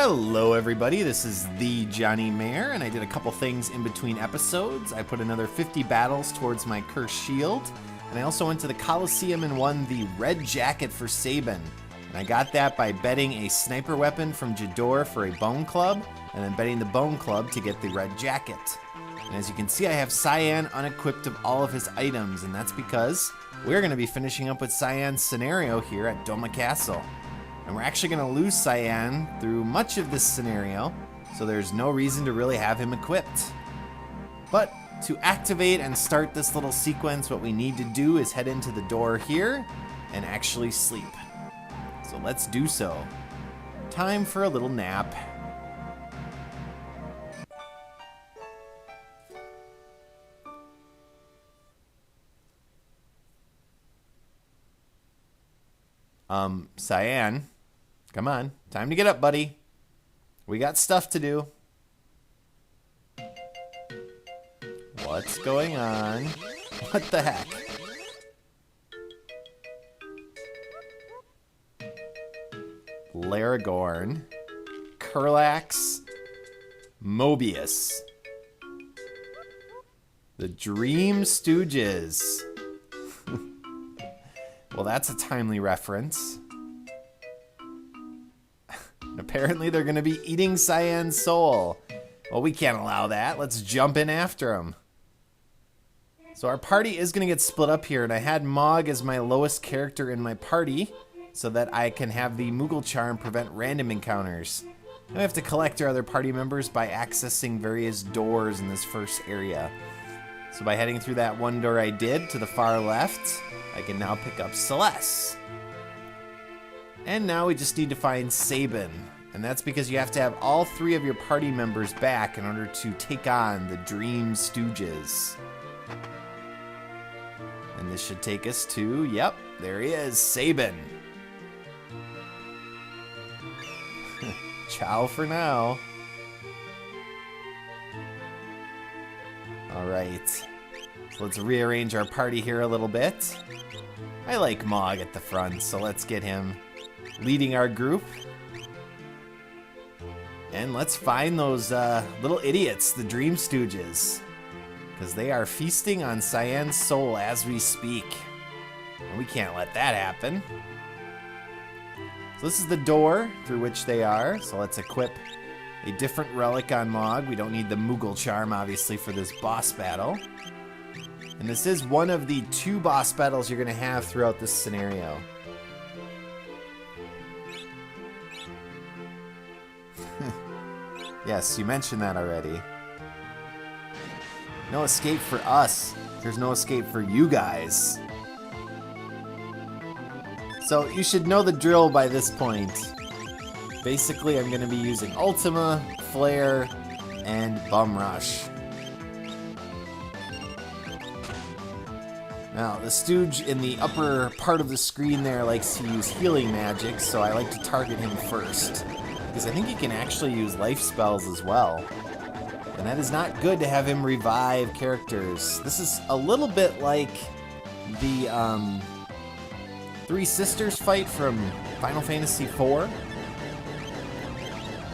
Hello everybody, this is the thejonnymar, and I did a couple things in between episodes. I put another 50 battles towards my cursed shield, and I also went to the Coliseum and won the red jacket for Sabin. And I got that by betting a sniper weapon from Jador for a bone club, and then betting the bone club to get the red jacket. And as you can see, I have Cyan unequipped of all of his items, and that's because we're going to be finishing up with Cyan's scenario here at Doma Castle. And we're actually going to lose Cyan through much of this scenario, so there's no reason to really have him equipped. But to activate and start this little sequence, what we need to do is head into the door here and actually sleep. So let's do so. Time for a little nap. Cyan, come on. Time to get up, buddy. We got stuff to do. What's going on? What the heck? Laragorn, Kurlax, Mobius. The Dream Stooges. Well, that's a timely reference. Apparently they're going to be eating Cyan's soul. Well, we can't allow that. Let's jump in after them. So our party is going to get split up here, and I had Mog as my lowest character in my party so that I can have the Moogle Charm prevent random encounters. I have to collect our other party members by accessing various doors in this first area. So by heading through that one door I did to the far left, I can now pick up Celeste. And now we just need to find Sabin. And that's because you have to have all three of your party members back in order to take on the Dream Stooges. And this should take us to, yep, there he is, Sabin. Ciao for now. Alright. So let's rearrange our party here a little bit. I like Mog at the front, so let's get him leading our group. And let's find those little idiots, the Dream Stooges. Because they are feasting on Cyan's soul as we speak. And we can't let that happen. So this is the door through which they are. So let's equip a different relic on Mog. We don't need the Moogle Charm, obviously, for this boss battle. And this is one of the 2 boss battles you're going to have throughout this scenario. Yes, you mentioned that already. No escape for us. There's no escape for you guys. So you should know the drill by this point. Basically, I'm going to be using Ultima, Flare, and Bum Rush. Now, the Stooge in the upper part of the screen there likes to use healing magic, so I like to target him first. Because I think he can actually use life spells as well. And that is not good to have him revive characters. This is a little bit like the Three Sisters fight from Final Fantasy IV.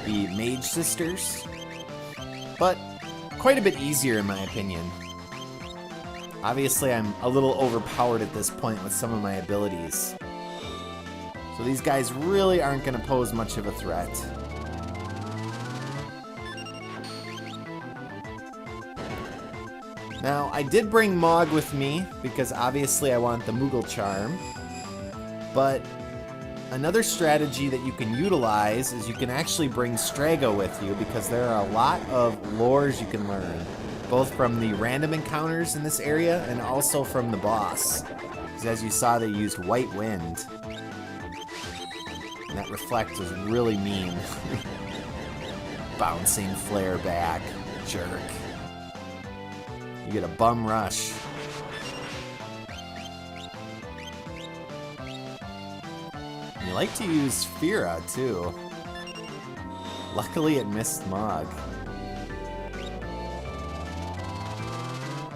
The Mage Sisters. But quite a bit easier in my opinion. Obviously, I'm a little overpowered at this point with some of my abilities. So these guys really aren't going to pose much of a threat. Now, I did bring Mog with me because obviously I want the Moogle Charm. But another strategy that you can utilize is you can actually bring Strago with you because there are a lot of lores you can learn. Both from the random encounters in this area and also from the boss. Because as you saw, they used White Wind. And that reflect was really mean. Bouncing flare back. Jerk. You get a Bum Rush. And you like to use Fira, too. Luckily, it missed Mog.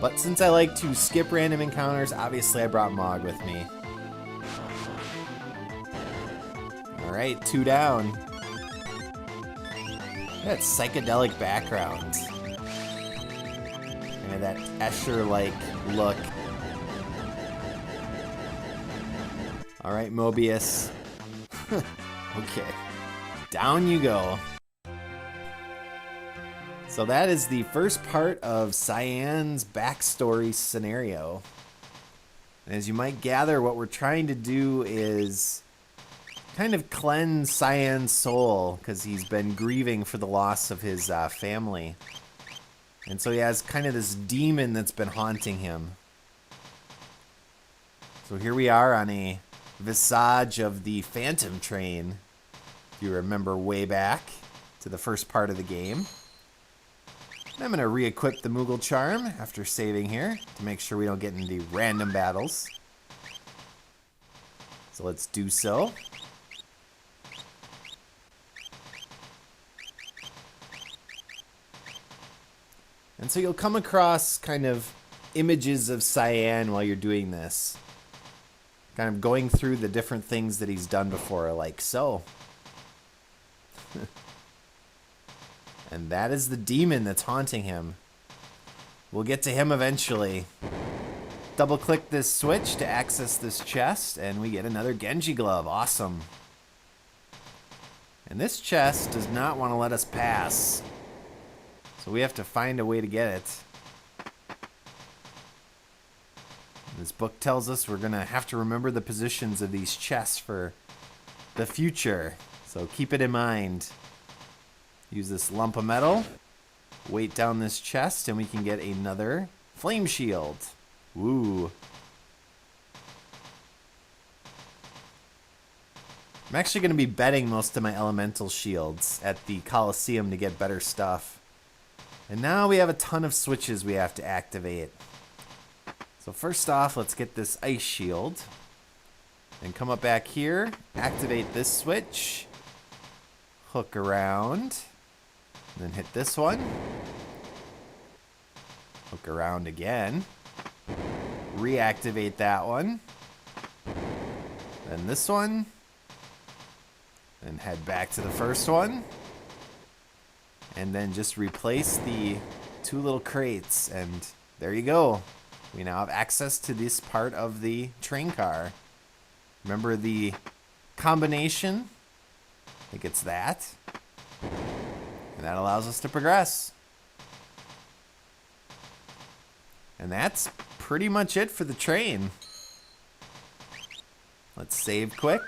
But since I like to skip random encounters, obviously I brought Mog with me. Alright, 2 down. That psychedelic background. Kind of that Escher-like look. All right, Mobius. Okay, down you go. So that is the first part of Cyan's backstory scenario. And as you might gather, what we're trying to do is kind of cleanse Cyan's soul because he's been grieving for the loss of his family. And so he has kind of this demon that's been haunting him. So here we are on a visage of the Phantom Train, if you remember way back to the first part of the game. And I'm going to re-equip the Moogle Charm after saving here to make sure we don't get into random battles. So let's do so. And so you'll come across kind of images of Cyan while you're doing this. Kind of going through the different things that he's done before, like so. And that is the demon that's haunting him. We'll get to him eventually. Double click this switch to access this chest, and we get another Genji glove. Awesome. And this chest does not want to let us pass. So we have to find a way to get it. This book tells us we're going to have to remember the positions of these chests for the future. So keep it in mind. Use this lump of metal. Weight down this chest and we can get another flame shield. Woo. I'm actually going to be betting most of my elemental shields at the Coliseum to get better stuff. And now we have a ton of switches we have to activate. So first off, let's get this ice shield. Then come up back here, activate this switch, hook around, and then hit this one. Hook around again, reactivate that one, then this one, and head back to the first one. And then just replace the two little crates, and there you go. We now have access to this part of the train car. Remember the combination? I think it's that. And that allows us to progress. And that's pretty much it for the train. Let's save quick.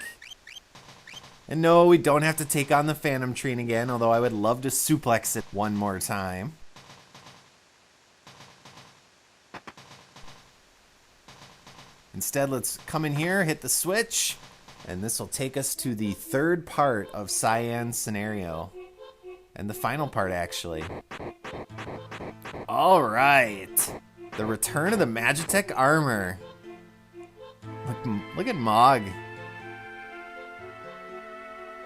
And no, we don't have to take on the Phantom Train again, although I would love to suplex it one more time. Instead, let's come in here, hit the switch, and this will take us to the third part of Cyan's scenario. And the final part, actually. All right. The return of the Magitech armor. Look at Mog.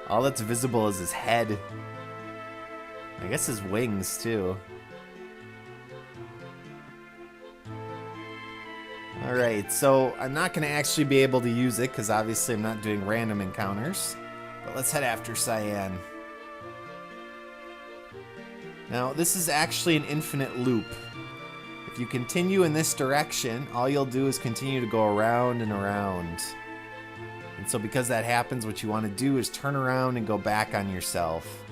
All that's visible is his head. I guess his wings, too. Alright, so I'm not going to actually be able to use it, because obviously I'm not doing random encounters. But let's head after Cyan. Now, this is actually an infinite loop. If you continue in this direction, all you'll do is continue to go around and around. And so because that happens, what you want to do is turn around and go back on yourself.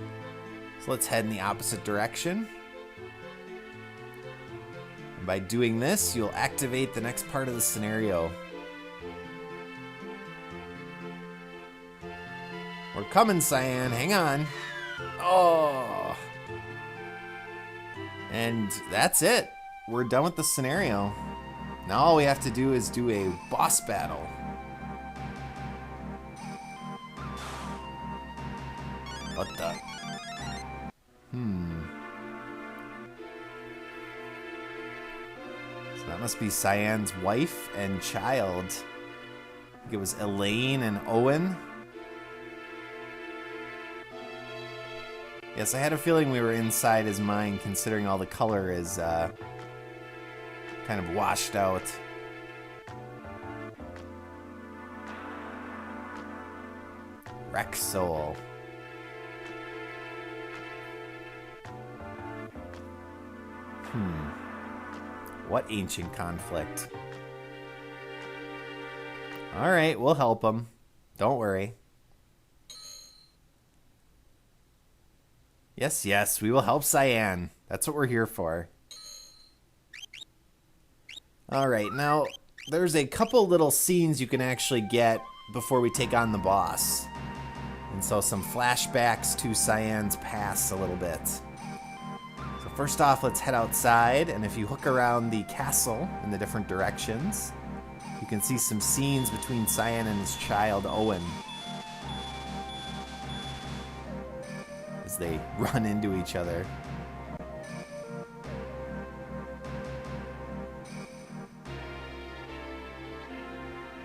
So let's head in the opposite direction. And by doing this, you'll activate the next part of the scenario. We're coming, Cyan. Hang on. Oh. And that's it. We're done with the scenario. Now all we have to do is do a boss battle. What the? So that must be Cyan's wife and child. I think it was Elaine and Owen. Yes, I had a feeling we were inside his mind, considering all the color is kind of washed out. Wrexsoul. What ancient conflict? Alright, we'll help him. Don't worry. Yes, yes, we will help Cyan. That's what we're here for. Alright, now, there's a couple little scenes you can actually get before we take on the boss. And so some flashbacks to Cyan's past a little bit. So first off, let's head outside, and if you hook around the castle in the different directions, you can see some scenes between Cyan and his child, Owen. As they run into each other.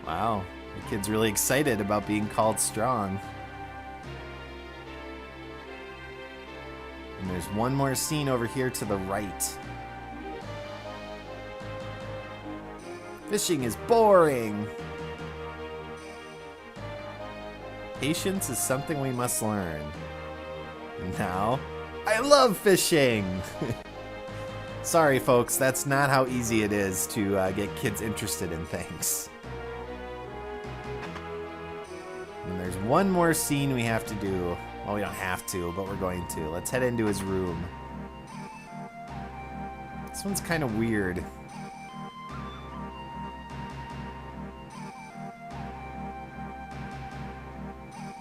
Wow, the kid's really excited about being called strong. And there's one more scene over here to the right. Fishing is boring. Patience is something we must learn. And now, I love fishing! Sorry folks, that's not how easy it is to get kids interested in things. And there's one more scene we have to do. Well, we don't have to, but we're going to. Let's head into his room. This one's kind of weird.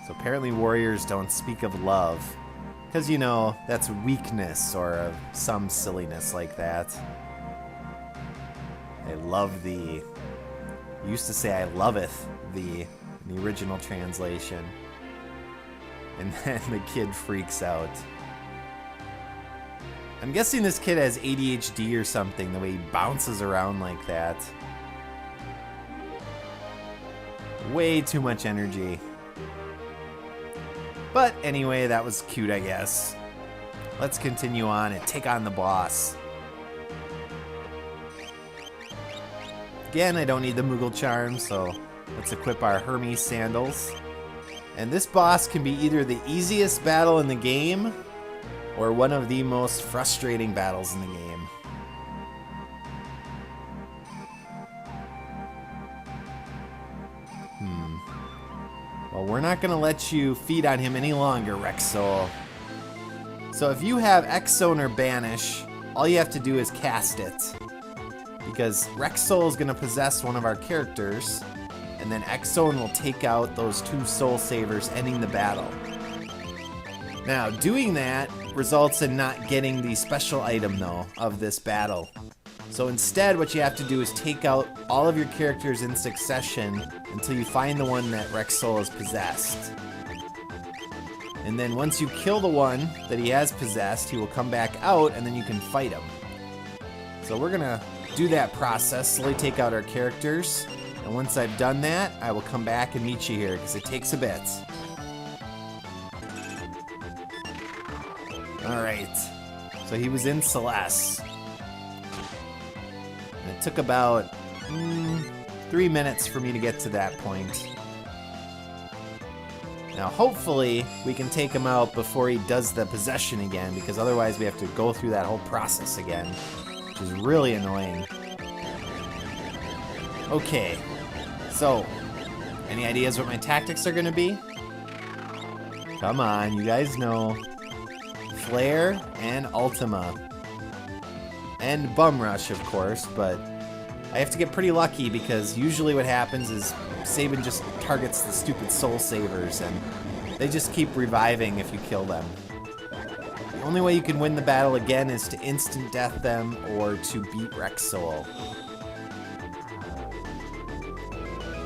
So apparently warriors don't speak of love. Because, you know, that's weakness or some silliness like that. I love thee. Used to say I loveth thee in the original translation. And then the kid freaks out. I'm guessing this kid has ADHD or something, the way he bounces around like that. Way too much energy. But anyway, that was cute, I guess. Let's continue on and take on the boss. Again, I don't need the Moogle charm, so let's equip our Hermes sandals. And this boss can be either the easiest battle in the game or one of the most frustrating battles in the game. Well, we're not going to let you feed on him any longer, Wrexsoul. So if you have X-Zone or Banish, all you have to do is cast it. Because Wrexsoul is going to possess one of our characters, and then X-Zone will take out those 2 Soul Savers, ending the battle. Now, doing that results in not getting the special item, though, of this battle. So instead, what you have to do is take out all of your characters in succession until you find the one that Wrexsoul has possessed. And then once you kill the one that he has possessed, he will come back out, and then you can fight him. So we're going to do that process, slowly take out our characters. And once I've done that, I will come back and meet you here, because it takes a bit. Alright, so he was in Celeste. And it took about 3 minutes for me to get to that point. Now hopefully we can take him out before he does the possession again, because otherwise we have to go through that whole process again, which is really annoying. Okay, so any ideas what my tactics are going to be? Come on, you guys know. Flare and Ultima. And Bum Rush, of course, but I have to get pretty lucky because usually what happens is Sabin just targets the stupid Soul Savers and they just keep reviving if you kill them. The only way you can win the battle again is to instant death them or to beat Wrexsoul.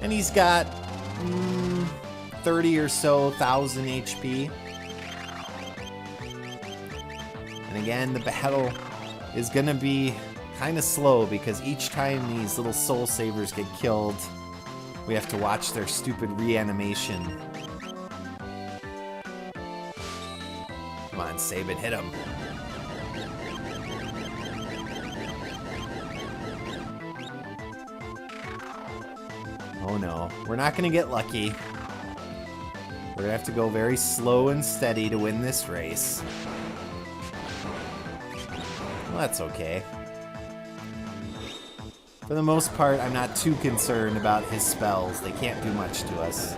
And he's got 30 or so thousand HP. And again, the battle is going to be kind of slow because each time these little Soul Savers get killed, we have to watch their stupid reanimation. Come on, Sabin, hit him. Oh no, we're not going to get lucky. We're going to have to go very slow and steady to win this race. Well, that's okay. For the most part, I'm not too concerned about his spells. They can't do much to us.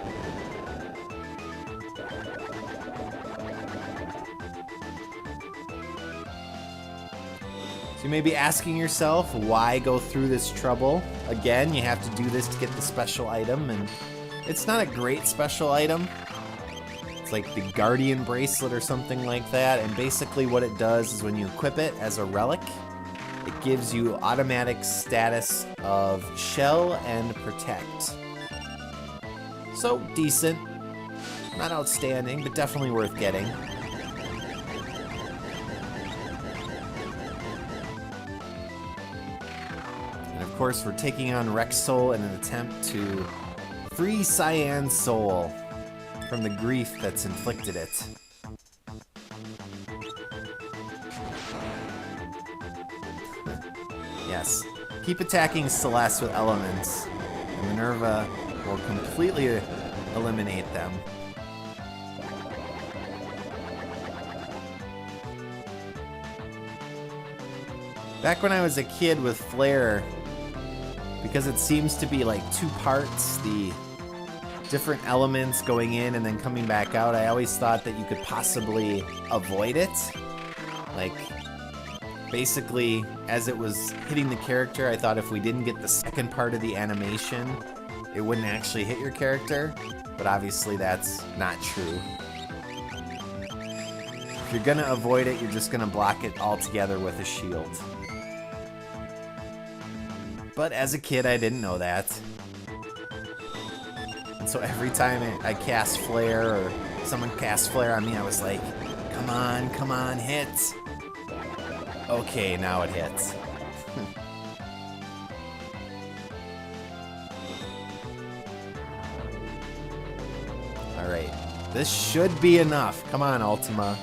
So you may be asking yourself, why go through this trouble? Again, you have to do this to get the special item, and it's not a great special item. It's like the Guardian Bracelet or something like that, and basically what it does is when you equip it as a relic, it gives you automatic status of Shell and Protect. So, decent. Not outstanding, but definitely worth getting. And of course, we're taking on Wrexsoul in an attempt to free Cyan's soul from the grief that's inflicted it. Yes. Keep attacking Celeste with elements, and Minerva will completely eliminate them. Back when I was a kid with Flare, because it seems to be like two parts, the different elements going in and then coming back out, I always thought that you could possibly avoid it. Like, basically, as it was hitting the character, I thought if we didn't get the second part of the animation, it wouldn't actually hit your character, but obviously that's not true. If you're gonna avoid it, you're just gonna block it altogether with a shield. But as a kid, I didn't know that. And so every time I cast Flare or someone cast Flare on me, I was like, come on, hit. Okay, now it hits. Alright, this should be enough. Come on, Ultima.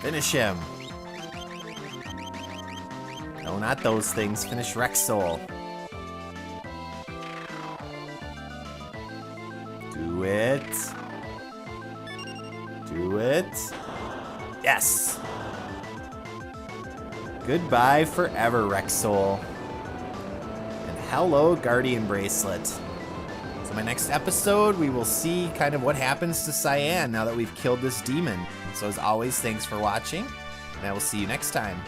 Finish him. No, not those things. Finish Wrexsoul. Do it. Do it. Yes! Goodbye forever, Wrexsoul. And hello, Guardian Bracelet. So my next episode, we will see kind of what happens to Cyan now that we've killed this demon. So as always, thanks for watching, and I will see you next time.